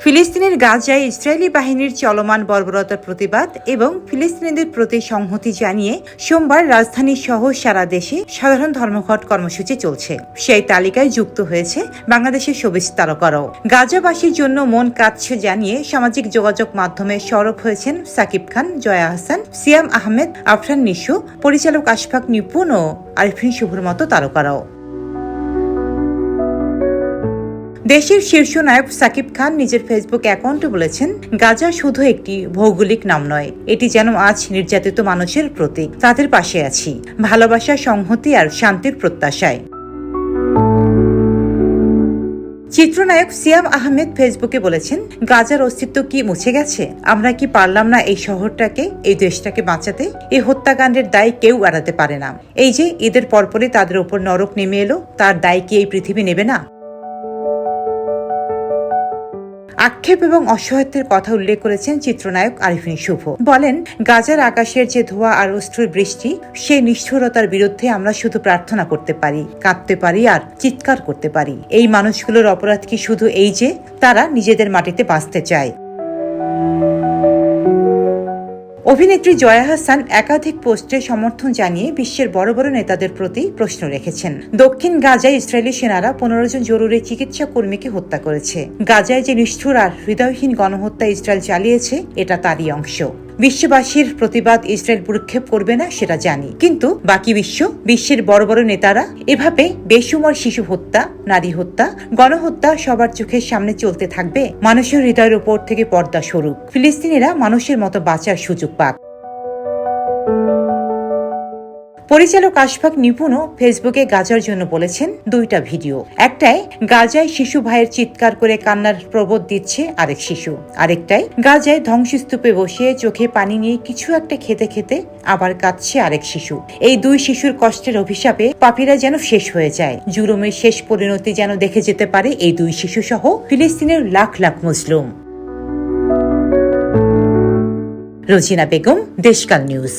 ফিলিস্তিনের গাজায় ইসরায়েলি বাহিনীর চলমান বর্বরতার প্রতিবাদ এবং ফিলিস্তিনিদের প্রতি সংহতি জানিয়ে সোমবার রাজধানী সহ সারা দেশে সাধারণ ধর্মঘট কর্মসূচি চলছে। সেই তালিকায় যুক্ত হয়েছে বাংলাদেশের শোবিজ তারকারাও। গাজাবাসীর জন্য মন কাঁদছে জানিয়ে সামাজিক যোগাযোগ মাধ্যমে সরব হয়েছেন সাকিব খান, জয়া আহসান, সিয়াম আহমেদ, আফরান নিশু, পরিচালক আশফাক নিপুণ ও আরিফিন শুভর মতো তারকারাও। দেশের শীর্ষ নায়ক সাকিব খান নিজের ফেসবুক অ্যাকাউন্টে বলেছেন, গাজা শুধু একটি ভৌগোলিক নাম নয়, এটি যেন আজ নির্যাতিত মানুষের প্রতীক। তাদের পাশে আছি, ভালোবাসা, সংহতি আর শান্তির প্রত্যাশায়। চিত্রনায়ক সিয়াম আহমেদ ফেসবুকে বলেছেন, গাজার অস্তিত্ব কি মুছে গেছে? আমরা কি পারলাম না এই শহরটাকে, এই দেশটাকে বাঁচাতে? এই হত্যাকাণ্ডের দায় কেউ এড়াতে পারে না। এই যে ঈদের পরপরই তাদের ওপর নরক নেমে এলো, তার দায় কি এই পৃথিবী নেবে না? আক্ষেপ এবং অসহায়ত্বের কথা উল্লেখ করেছেন চিত্রনায়ক আরিফিন শুভ। বলেন, গাজার আকাশের যে ধোঁয়া আর অশ্রুর বৃষ্টি, সেই নিষ্ঠুরতার বিরুদ্ধে আমরা শুধু প্রার্থনা করতে পারি, কাঁদতে পারি আর চিৎকার করতে পারি। এই মানুষগুলোর অপরাধ কি শুধু এই যে তারা নিজেদের মাটিতে বাঁচতে চায়? অভিনেত্রী জয়া আহসান একাধিক পোস্টে সমর্থন জানিয়ে বিশ্বের বড় বড় নেতাদের প্রতি প্রশ্ন রেখেছেন। দক্ষিণ গাজায় ইসরায়েলি সেনারা 15 জন জরুরি চিকিৎসা কর্মীকে হত্যা করেছে। গাজায় যে নিষ্ঠুর আর হৃদয়হীন গণহত্যা ইসরায়েল চালিয়েছে, এটা তারই অংশ। বিশ্ববাসীর প্রতিবাদ ইসরায়েল ভ্রুক্ষেপ করবে না, সেটা জানি, কিন্তু বাকি বিশ্বের বড় বড় নেতারা এভাবে বেসুমার শিশু হত্যা, নারী হত্যা, গণহত্যা সবার চোখের সামনে চলতে থাকবে? মানুষের হৃদয়ের উপর থেকে পর্দা সরুক, ফিলিস্তিনিরা মানুষের মতো বাঁচার সুযোগ পাক। পরিচালক আশফাক নিপুণও ফেসবুকে গাজার জন্য বলেছেন দুইটা ভিডিও। একটায় গাজায় শিশু ভাইয়ের চিৎকার করে কান্নার প্রবোধ দিচ্ছে আরেক শিশু, আরেকটায় গাজায় ধ্বংসস্তূপে বসে চোখে পানি নিয়ে কিছু একটা খেতে খেতে আবার কাঁদছে আরেক শিশু। এই দুই শিশুর কষ্টের অভিশাপে পাপীরা যেন শেষ হয়ে যায়। জুলুমের শেষ পরিণতি যেন দেখে যেতে পারে এই দুই শিশু সহ ফিলিস্তিনের লাখ লাখ মুসলিম। রোজিনা বেগম, দেশকাল নিউজ।